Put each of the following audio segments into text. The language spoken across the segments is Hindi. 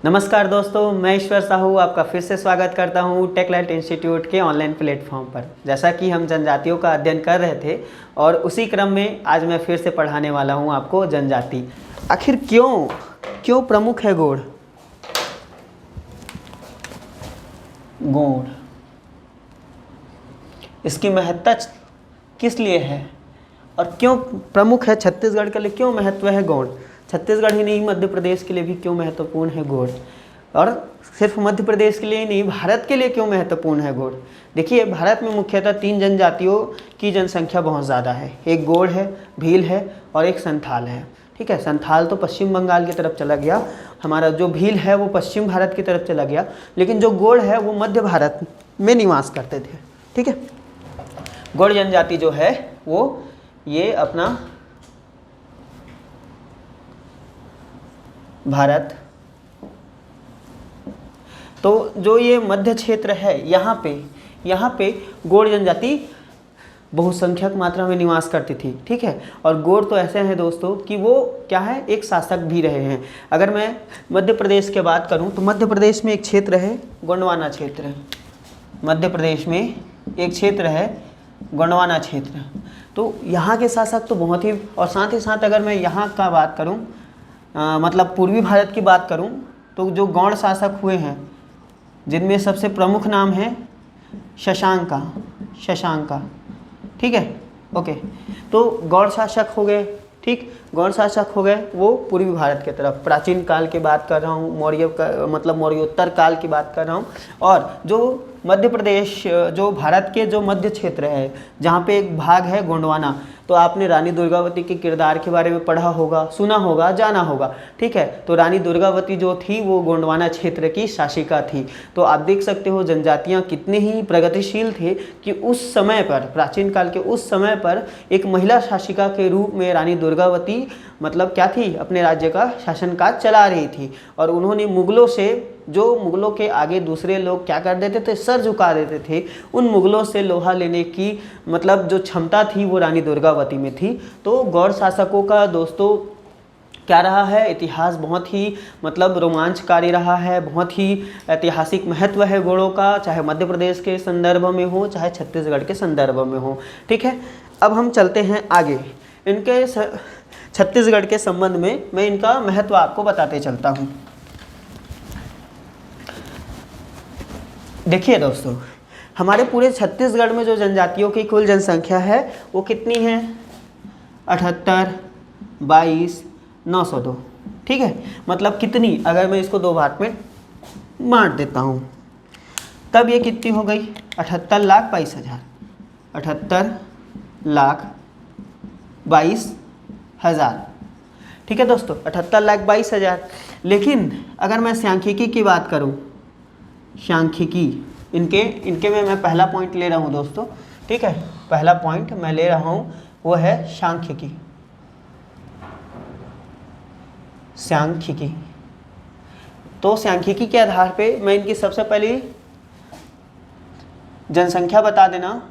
नमस्कार दोस्तों, मैं ईश्वर साहू आपका फिर से स्वागत करता हूं टेकलाइट इंस्टीट्यूट के ऑनलाइन प्लेटफॉर्म पर। जैसा कि हम जनजातियों का अध्ययन कर रहे थे और उसी क्रम में आज मैं फिर से पढ़ाने वाला हूं आपको जनजाति। आखिर क्यों प्रमुख है गोंड? इसकी महत्ता किस लिए है और क्यों प्रमुख है? छत्तीसगढ़ के लिए क्यों महत्व है गोंड? छत्तीसगढ़ ही नहीं, मध्य प्रदेश के लिए भी क्यों महत्वपूर्ण है गोंड? और सिर्फ मध्य प्रदेश के लिए ही नहीं, भारत के लिए क्यों महत्वपूर्ण है गोंड? देखिए, भारत में मुख्यतः 3 जनजातियों की जनसंख्या बहुत ज़्यादा है। एक गोंड है, भील है और एक संथाल है। ठीक है, संथाल तो पश्चिम बंगाल की तरफ चला गया, हमारा जो भील है वो पश्चिम भारत की तरफ चला गया, लेकिन जो गोंड है वो मध्य भारत में निवास करते थे। ठीक है, गोंड जनजाति जो है वो ये अपना भारत, तो जो ये मध्य क्षेत्र है यहाँ पे गोंड जनजाति बहुसंख्यक मात्रा में निवास करती थी। ठीक है, और गोंड तो ऐसे हैं दोस्तों कि वो क्या है, एक शासक भी रहे हैं। अगर मैं मध्य प्रदेश की बात करूँ तो मध्य प्रदेश में एक क्षेत्र है गोंडवाना क्षेत्र। मध्य प्रदेश में एक क्षेत्र है गोंडवाना क्षेत्र, तो यहाँ के शासक तो बहुत ही, और साथ ही साथ अगर मैं यहाँ का बात करूँ मतलब पूर्वी भारत की बात करूं तो जो गौड़ शासक हुए हैं जिनमें सबसे प्रमुख नाम है शशांका। ठीक है, ओके, तो गौड़ शासक हो गए। ठीक, गौड़ शासक हो गए वो पूर्वी भारत की तरफ, प्राचीन काल की बात कर रहा हूँ, मौर्योत्तर काल की बात कर रहा हूँ। और जो मध्य प्रदेश, जो भारत के जो मध्य क्षेत्र है जहाँ पे एक भाग है गोंडवाना, तो आपने रानी दुर्गावती के किरदार के बारे में पढ़ा होगा, सुना होगा, जाना होगा। ठीक है, तो रानी दुर्गावती जो थी वो गोंडवाना क्षेत्र की शासिका थी। तो आप देख सकते हो जनजातियाँ कितने ही प्रगतिशील थे कि उस समय पर, प्राचीन काल के उस समय पर एक महिला शासिका के रूप में रानी दुर्गावती मतलब क्या थी, अपने राज्य का शासन काज चला रही थी। और उन्होंने मुगलों से, जो मुगलों के आगे दूसरे लोग क्या कर देते थे, सर झुका देते थे, उन मुगलों से लोहा लेने की मतलब जो क्षमता थी वो रानी दुर्गावती में थी। तो गौड़ शासकों का दोस्तों क्या रहा है, इतिहास बहुत ही मतलब रोमांचकारी रहा है, बहुत ही ऐतिहासिक महत्व है गौड़ों का, चाहे मध्य प्रदेश के संदर्भ में हो चाहे छत्तीसगढ़ के संदर्भ में हो। ठीक है, अब हम चलते हैं आगे। इनके छत्तीसगढ़ के संबंध में मैं इनका महत्व आपको बताते चलता हूँ। देखिए दोस्तों, हमारे पूरे छत्तीसगढ़ में जो जनजातियों की कुल जनसंख्या है वो कितनी है? 78,22,902। ठीक है, मतलब कितनी, अगर मैं इसको 2 भाग में बांट देता हूँ तब ये कितनी हो गई? 78,22,000। 78,22,000। ठीक है दोस्तों, 78,22,000। लेकिन अगर मैं सांख्यिकी की बात करूँ, सांख्यिकी, इनके में मैं पहला पॉइंट ले रहा हूँ दोस्तों। ठीक है, पहला पॉइंट मैं ले रहा हूँ वो है सांख्यिकी। तो सांख्यिकी के आधार पे मैं इनकी सबसे पहले जनसंख्या बता देना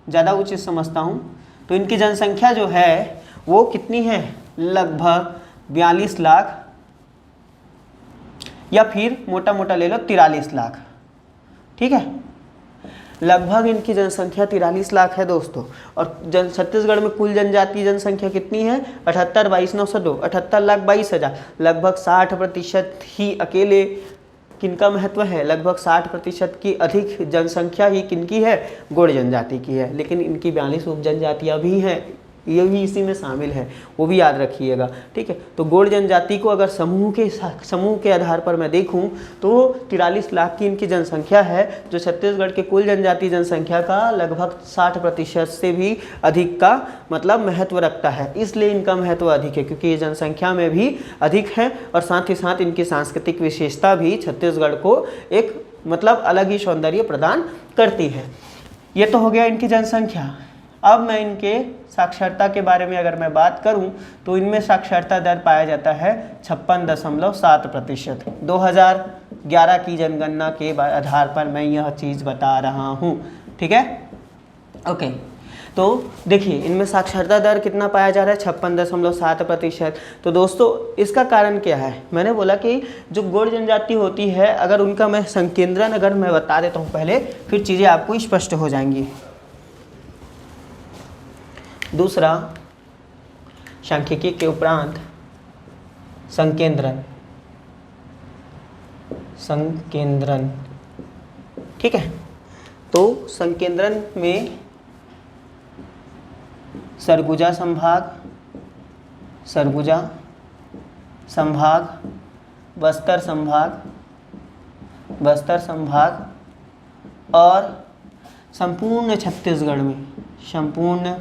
ज़्यादा उचित समझता हूँ। तो इनकी जनसंख्या जो है वो कितनी है? लगभग 42 लाख, या फिर मोटा मोटा ले लो 43 लाख। ठीक है, लगभग इनकी जनसंख्या 43 लाख है दोस्तों। और छत्तीसगढ़ में कुल जनजाति जनसंख्या कितनी है? 78,22,902, 78,22,000। लगभग 60% ही अकेले किनका महत्व है? लगभग 60% की अधिक जनसंख्या ही किनकी है? गोंड जनजाति की है। लेकिन इनकी 42 उप जनजातियाँ भी हैं, ये भी इसी में शामिल है, वो भी याद रखिएगा। ठीक है, तो गोंड जनजाति को अगर समूह के आधार पर मैं देखूं तो 43 लाख की इनकी जनसंख्या है, जो छत्तीसगढ़ के कुल जनजाति जनसंख्या का लगभग 60% से भी अधिक का मतलब महत्व रखता है। इसलिए इनका महत्व अधिक है क्योंकि ये जनसंख्या में भी अधिक है, और साथ ही साथ इनकी सांस्कृतिक विशेषता भी छत्तीसगढ़ को एक मतलब अलग ही सौंदर्य प्रदान करती है। ये तो हो गया इनकी जनसंख्या। अब मैं इनके साक्षरता के बारे में अगर मैं बात करूं तो इनमें साक्षरता दर पाया जाता है 56.7%। 2011 की जनगणना के आधार पर मैं यह चीज़ बता रहा हूं। ठीक है, ओके। तो देखिए इनमें साक्षरता दर कितना पाया जा रहा है, 56.7%। तो दोस्तों इसका कारण क्या है, मैंने बोला कि जो गौड़ जनजाति होती है, अगर उनका मैं संकेंद्रण अगर मैं बता देता हूँ पहले, फिर चीज़ें आपको स्पष्ट हो जाएंगी। दूसरा, सांख्यिकी के उपरांत संकेंद्रण, संकेंद्रण, ठीक है। तो संकेंद्रण में सरगुजा संभाग, सरगुजा संभाग, बस्तर संभाग, बस्तर संभाग और संपूर्ण छत्तीसगढ़ में, संपूर्ण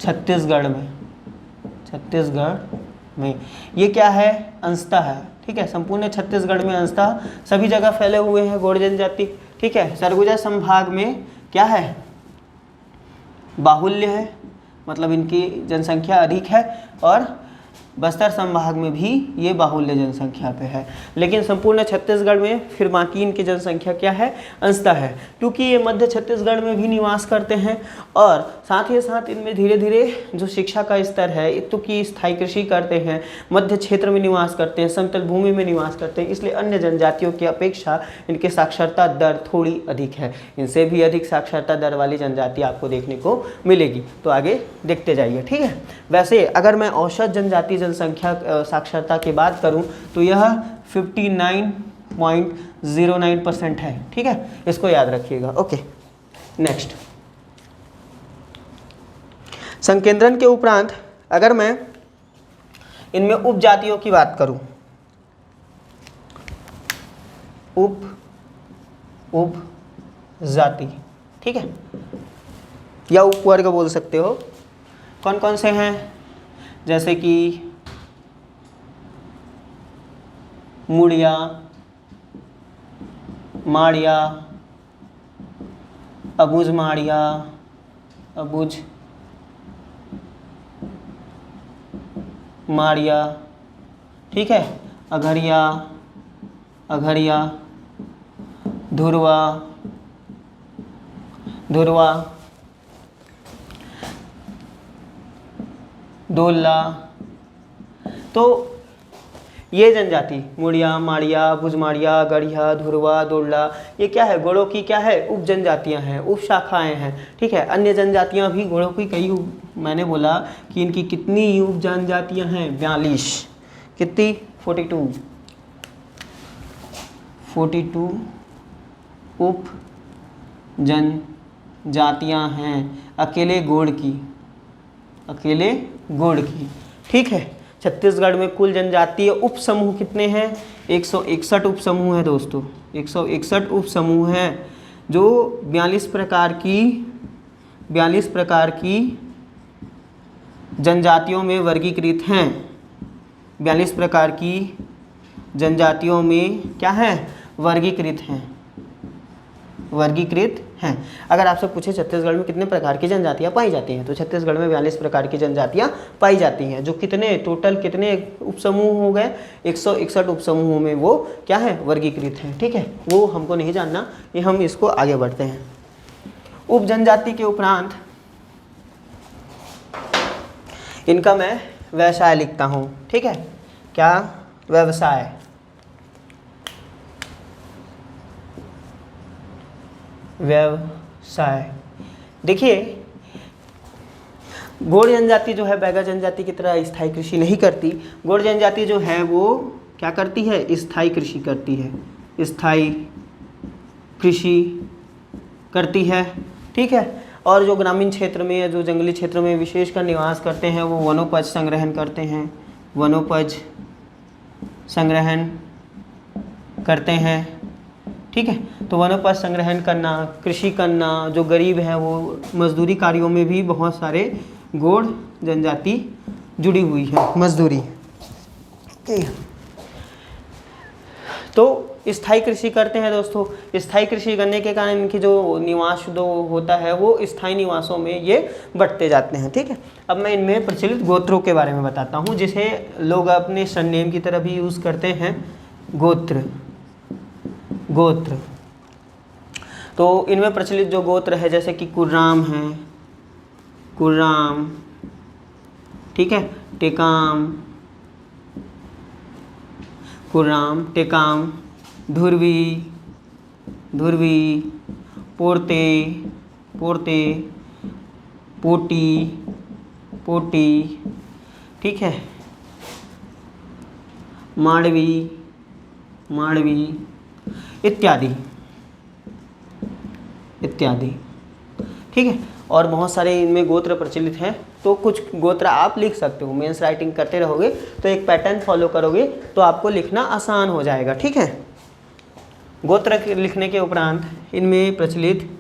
छत्तीसगढ़ में, छत्तीसगढ़ में ये क्या है, अंशतः है, ठीक है। संपूर्ण छत्तीसगढ़ में अंशतः सभी जगह फैले हुए हैं गौड़ जनजाति, ठीक है। सरगुजा संभाग में क्या है, बाहुल्य है, मतलब इनकी जनसंख्या अधिक है, और बस्तर संभाग में भी ये बाहुल्य जनसंख्या पे है। लेकिन संपूर्ण छत्तीसगढ़ में फिर बाकी इनकी जनसंख्या क्या है, अंशतः है, क्योंकि ये मध्य छत्तीसगढ़ में भी निवास करते हैं और साथ ही साथ इनमें धीरे धीरे जो शिक्षा का स्तर है, क्योंकि स्थायी कृषि करते हैं, मध्य क्षेत्र में निवास करते हैं, समतल भूमि में निवास करते हैं, इसलिए अन्य जनजातियों की अपेक्षा इनकी साक्षरता दर थोड़ी अधिक है। इनसे भी अधिक साक्षरता दर वाली जनजाति आपको देखने को मिलेगी। तो आगे देखते जाइए, ठीक है। वैसे अगर मैं औसत जनजाति जनसंख्या साक्षरता की बात करूं तो यह 59.09% है, ठीक है, इसको याद रखिएगा। ओके, नेक्स्ट, संकेंद्रण के उपरांत अगर मैं इनमें उपजातियों की बात करूं, उपजाति, ठीक है, या उपवर्ग बोल सकते हो, कौन कौन से हैं, जैसे कि मुड़िया, माड़िया, अबुझ माड़िया, अबुझ माड़िया, ठीक है, अघरिया, अघरिया, धुरवा, धुरवा, डोला। तो ये जनजाति मुड़िया, माड़िया, भुजमाड़िया, गढ़िया, धुरवा, दोला, ये क्या है, गोड़ों की क्या है, उप जनजातियाँ हैं, उप शाखाएँ हैं, ठीक है। अन्य जनजातियाँ भी गोड़ों की कई मैंने बोला कि इनकी कितनी उप जनजातियाँ हैं, 42, कितनी, 42 उप जनजातियाँ हैं अकेले गोड़ की, अकेले गोड़ की, ठीक है। छत्तीसगढ़ में कुल जनजातीय उप समूह कितने हैं, 161 उप समूह है दोस्तों, 161 उप समूह हैं जो 42 प्रकार की जनजातियों में वर्गीकृत हैं। 42 प्रकार की जनजातियों में क्या है, वर्गीकृत हैं, वर्गीकृत हैं। अगर आपसे पूछे छत्तीसगढ़ में कितने प्रकार की जनजातियां पाई जाती हैं, तो छत्तीसगढ़ में 42 प्रकार की जनजातियां पाई जाती हैं, जो कितने टोटल कितने उपसमूह हो गए, 161 उपसमूहों में वो क्या है, वर्गीकृत हैं, ठीक है। वो हमको नहीं जानना, ये हम इसको आगे बढ़ते हैं। उप जनजाति के उपरांत इनका मैं व्यवसाय लिखता हूँ, ठीक है, क्या, व्यवसाय, व्यवसाय। देखिए गौड़ जनजाति जो है बैगा जनजाति की तरह स्थायी कृषि नहीं करती। गौड़ जनजाति जो है वो क्या करती है, स्थायी कृषि करती है, स्थायी कृषि करती है, ठीक है। और जो ग्रामीण क्षेत्र में या जो जंगली क्षेत्र में विशेषकर निवास करते हैं वो वनोपज संग्रहण करते हैं, वनोपज संग्रहण करते हैं, ठीक है। तो वनोपज संग्रहण करना, कृषि करना, जो गरीब हैं वो मजदूरी कार्यों में भी बहुत सारे गौड़ जनजाति जुड़ी हुई है, मजदूरी। तो स्थायी कृषि करते हैं दोस्तों। स्थायी कृषि करने के कारण इनकी जो निवास जो होता है वो स्थायी निवासों में ये बढ़ते जाते हैं, ठीक है। अब मैं इनमें प्रचलित गोत्रों के बारे में बताता हूँ, जिसे लोग अपने सरनेम की तरह भी यूज़ करते हैं, गोत्र, गोत्र। तो इनमें प्रचलित जो गोत्र है जैसे कि कुर्राम हैं, कुर्राम, ठीक है, टेकाम, कुर्राम, टेकाम, धुरवी, धुरवी, पोरते, पोरते, पोटी, पोटी, ठीक है, माड़वी, माड़वी, इत्यादि इत्यादि, ठीक है। और बहुत सारे इनमें गोत्र प्रचलित हैं, तो कुछ गोत्र आप लिख सकते हो। मेंस राइटिंग करते रहोगे तो एक पैटर्न फॉलो करोगे तो आपको लिखना आसान हो जाएगा, ठीक है। गोत्र लिखने के उपरांत इनमें प्रचलित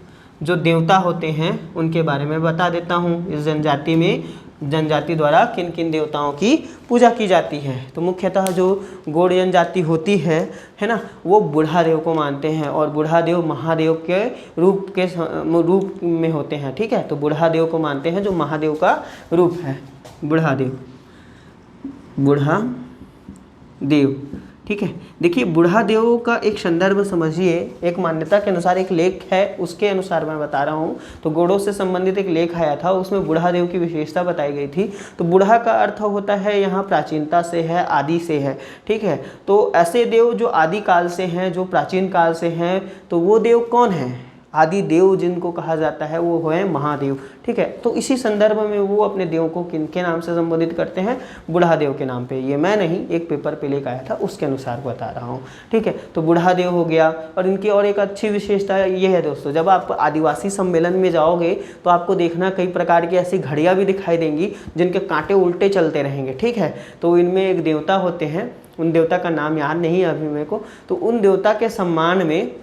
जो देवता होते हैं उनके बारे में बता देता हूँ। इस जनजाति में जनजाति द्वारा किन किन देवताओं की पूजा की जाती है। तो मुख्यतः जो गौड़ जनजाति होती है ना, वो बूढ़ा देव को मानते हैं और बूढ़ा देव महादेव के रूप में होते हैं, ठीक है। तो बूढ़ा देव को मानते हैं जो महादेव का रूप है, बूढ़ा देव, बूढ़ा देव, ठीक है। देखिए बूढ़ा देव का एक संदर्भ समझिए। एक मान्यता के अनुसार एक लेख है, उसके अनुसार मैं बता रहा हूँ। तो गौड़ों से संबंधित एक लेख आया था, उसमें बूढ़ा देव की विशेषता बताई गई थी। तो बूढ़ा का अर्थ होता है यहाँ प्राचीनता से है, आदि से है, ठीक है। तो ऐसे देव जो आदि काल से हैं, जो प्राचीन काल से हैं, तो वो देव कौन है? आदि देव जिनको कहा जाता है वो है महादेव, ठीक है। तो इसी संदर्भ में वो अपने देव को किनके नाम से संबोधित करते हैं? बूढ़ा देव के नाम पे। ये मैं नहीं, एक पेपर पे लेकर आया था, उसके अनुसार बता रहा हूँ, ठीक है। तो बूढ़ा देव हो गया। और इनकी और एक अच्छी विशेषता ये है दोस्तों, जब आप आदिवासी सम्मेलन में जाओगे तो आपको देखना कई प्रकार की ऐसी घड़ियाँ भी दिखाई देंगी जिनके कांटे उल्टे चलते रहेंगे, ठीक है। तो इनमें एक देवता होते हैं, उन देवता का नाम याद नहीं है अभी मेरे को। तो उन देवता के सम्मान में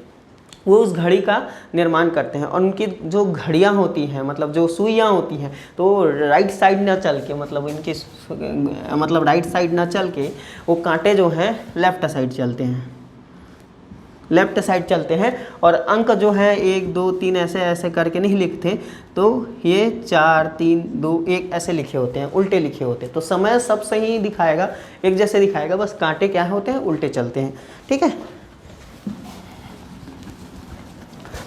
वो उस घड़ी का निर्माण करते हैं। और उनकी जो घड़ियाँ होती हैं, मतलब जो सुइयाँ होती हैं, तो राइट साइड ना चल के, मतलब इनकी मतलब राइट साइड ना चल के वो कांटे जो हैं लेफ्ट साइड चलते हैं, लेफ्ट साइड चलते हैं। और अंक जो है 1 2 3 ऐसे ऐसे करके नहीं लिखते, तो ये 4 3 2 1 ऐसे लिखे होते हैं, उल्टे लिखे होते हैं। तो समय सब सही दिखाएगा, एक जैसे दिखाएगा, बस कांटे क्या होते हैं? उल्टे चलते हैं, ठीक है।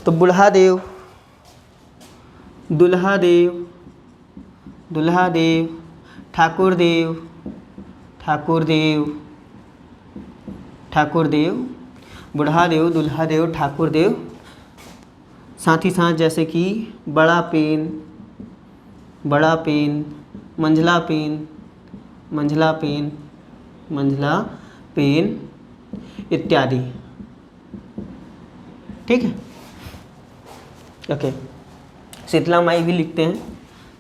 तो बूढ़ा देव, दुल्हा देव, दुल्हा देव, ठाकुर देव, ठाकुर देव, ठाकुर देव, बूढ़ा देव, दुल्हा देव, ठाकुर देव। साथ ही साथ जैसे कि बड़ा पेन, बड़ा पेन, मंझला पेन, मंझला पेन, मंझला पेन इत्यादि, ठीक है। ओके, शीतला माई भी लिखते हैं,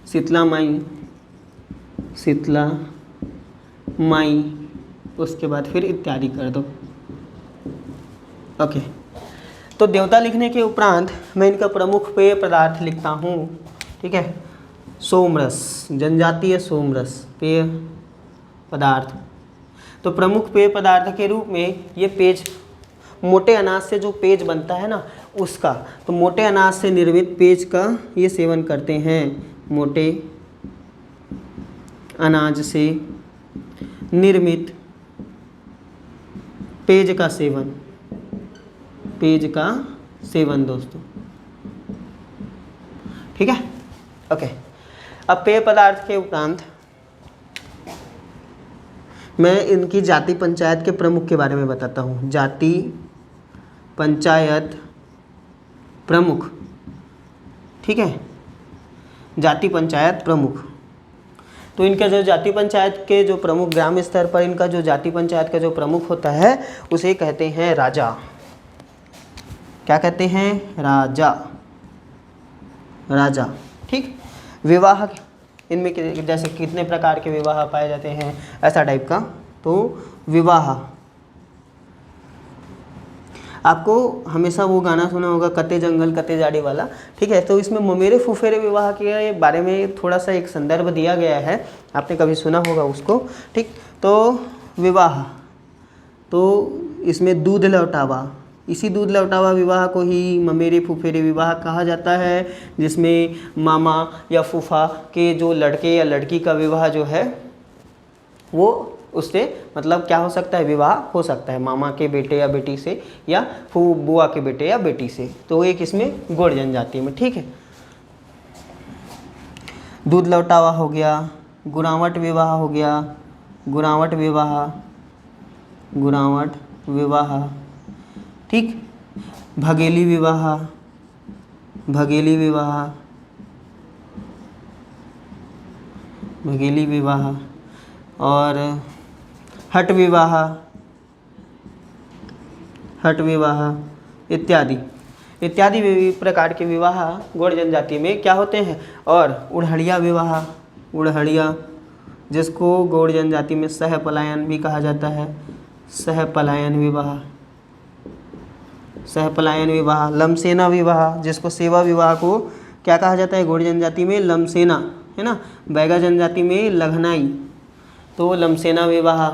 शीतला माई, शीतला माई, उसके बाद फिर इत्यादि कर दो। ओके, तो देवता लिखने के उपरांत मैं इनका प्रमुख पेय पदार्थ लिखता हूँ, ठीक है। सोमरस, जनजातीय सोमरस पेय पदार्थ। तो प्रमुख पेय पदार्थ के रूप में ये पेज, मोटे अनाज से जो पेज बनता है ना उसका, तो मोटे अनाज से निर्मित पेज का ये सेवन करते हैं। मोटे अनाज से निर्मित पेज का सेवन, पेज का सेवन दोस्तों, ठीक है। ओके, अब पेय पदार्थ के उपरांत मैं इनकी जाति पंचायत के प्रमुख के बारे में बताता हूँ। जाति पंचायत प्रमुख, ठीक है, जाति पंचायत प्रमुख। तो इनका जो जाति पंचायत के जो प्रमुख, ग्राम स्तर पर इनका जो जाति पंचायत का जो प्रमुख होता है उसे कहते हैं राजा। क्या कहते हैं? राजा, राजा, ठीक। विवाह, इनमें जैसे कितने प्रकार के विवाह पाए जाते हैं, ऐसा टाइप का। तो विवाह, आपको हमेशा वो गाना सुना होगा कते जंगल कते जाड़ी वाला, ठीक है। तो इसमें ममेरे फुफेरे विवाह के बारे में थोड़ा सा एक संदर्भ दिया गया है, आपने कभी सुना होगा उसको, ठीक। तो विवाह, तो इसमें दूध लौटावा, इसी दूध लौटावा विवाह को ही ममेरे फुफेरे विवाह कहा जाता है, जिसमें मामा या फूफा के जो लड़के या लड़की का विवाह जो है वो उससे मतलब क्या हो सकता है? विवाह हो सकता है मामा के बेटे या बेटी से, या बुआ के बेटे या बेटी से। तो एक इसमें गौड़ जनजाति में, ठीक है। दूध लौटावा हो गया, गुरावट विवाह हो गया, गुरावट विवाह, गुरावट विवाह, ठीक। भगेली विवाह, भगेली विवाह, भगेली विवाह, और हट विवाह, हट विवाह इत्यादि इत्यादि प्रकार के विवाह गौड़ जनजाति में क्या होते हैं। और उड़हड़िया विवाह, उड़हड़िया जिसको गौड़ जनजाति में सहपलायन भी कहा जाता है, सहपलायन विवाह, सहपलायन विवाह। लमसेना विवाह जिसको सेवा विवाह को क्या कहा जाता है गौड़ जनजाति में, लमसेना, है ना। बैगा जनजाति में लघनाई, तो लमसेना विवाह,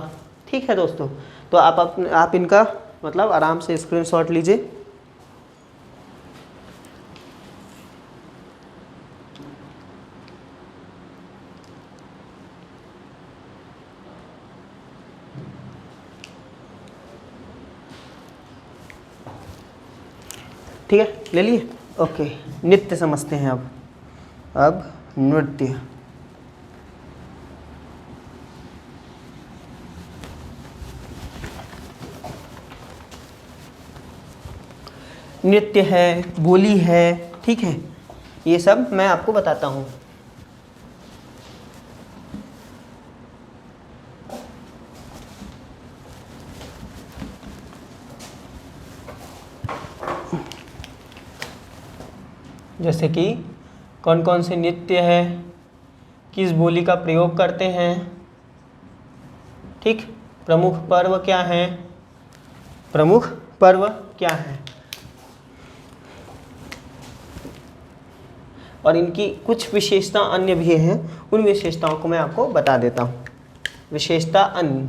ठीक है दोस्तों। तो आप इनका मतलब आराम से स्क्रीनशॉट लीजिए। ठीक है, ले लिए। ओके, नृत्य समझते हैं अब नृत्य। नृत्य है, बोली है, ठीक है, ये सब मैं आपको बताता हूँ। जैसे कि कौन कौन से नृत्य है, किस बोली का प्रयोग करते हैं, ठीक। प्रमुख पर्व क्या हैं, प्रमुख पर्व क्या हैं, और इनकी कुछ विशेषता अन्य भी हैं, उन विशेषताओं को मैं आपको बता देता हूँ। विशेषता अन्य,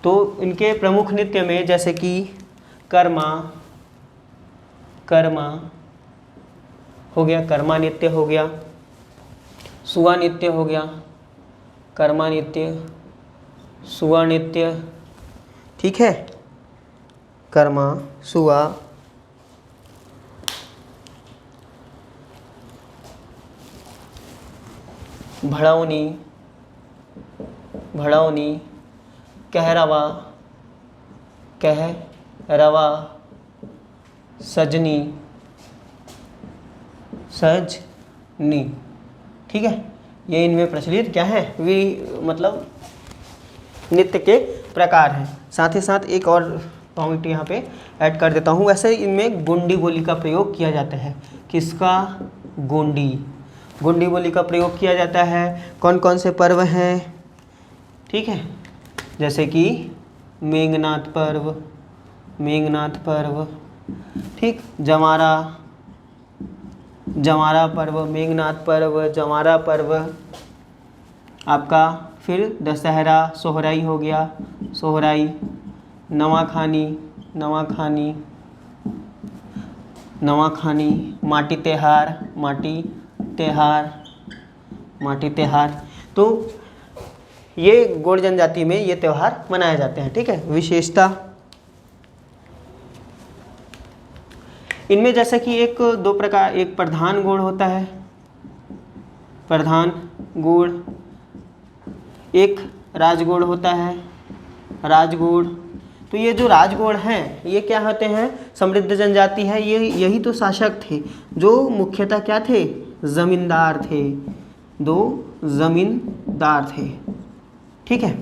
तो इनके प्रमुख नृत्य में जैसे कि कर्मा, कर्मा हो गया, कर्मा नृत्य हो गया, सुआ नृत्य हो गया, कर्मा नृत्य, सुआ नृत्य, ठीक है, कर्मा, सुआ, भड़ौनी, भड़ौनी, कहरवा, कहरवा, सजनी, सजनी, ठीक है। ये इनमें प्रचलित क्या है, मतलब नृत्य के प्रकार हैं। साथ ही साथ एक और पॉइंट यहाँ पे ऐड कर देता हूँ। वैसे इनमें गोंडी बोली का प्रयोग किया जाता है। किसका, गोंडी, गोंडी बोली का प्रयोग किया जाता है। कौन कौन से पर्व हैं, ठीक है, जैसे कि मेघनाथ पर्व, मेघनाथ पर्व, ठीक, जमारा, जमारा पर्व, मेघनाथ पर्व, जमारा पर्व आपका। फिर दशहरा, सोहराई हो गया, सोहराई, नवाखानी, नवाखानी, नवाखानी, माटी त्योहार, माटी त्योहार, माटी त्योहार। तो ये गौड़ जनजाति में ये त्यौहार मनाए जाते हैं, ठीक है। विशेषता इनमें जैसे कि एक दो प्रकार, एक प्रधान गौड़ होता है, प्रधान गौड़, एक राजगौड़ होता है, राजगौड़। तो ये जो राजगौड़ हैं ये क्या होते हैं, समृद्ध जनजाति है। ये यही तो शासक थे जो मुख्यतः क्या थे, जमींदार थे, दो जमींदार थे, ठीक है,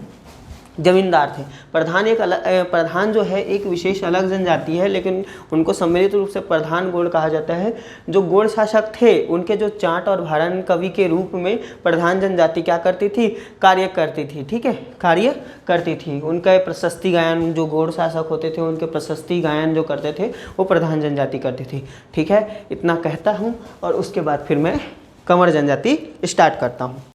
जमींदार थे। प्रधान एक अलग, प्रधान जो है एक विशेष अलग जनजाति है, लेकिन उनको सम्मिलित रूप से प्रधान गौड़ कहा जाता है। जो गौड़ शासक थे उनके जो चाट और भरण कवि के रूप में प्रधान जनजाति क्या करती थी, कार्य करती थी, ठीक है, कार्य करती थी। उनका प्रशस्ति गायन, जो गौड़ शासक होते थे उनके प्रशस्ति गायन जो करते थे वो प्रधान जनजाति करती थी, ठीक है। इतना कहता हूँ और उसके बाद फिर मैं कंवर जनजाति स्टार्ट करता हूँ।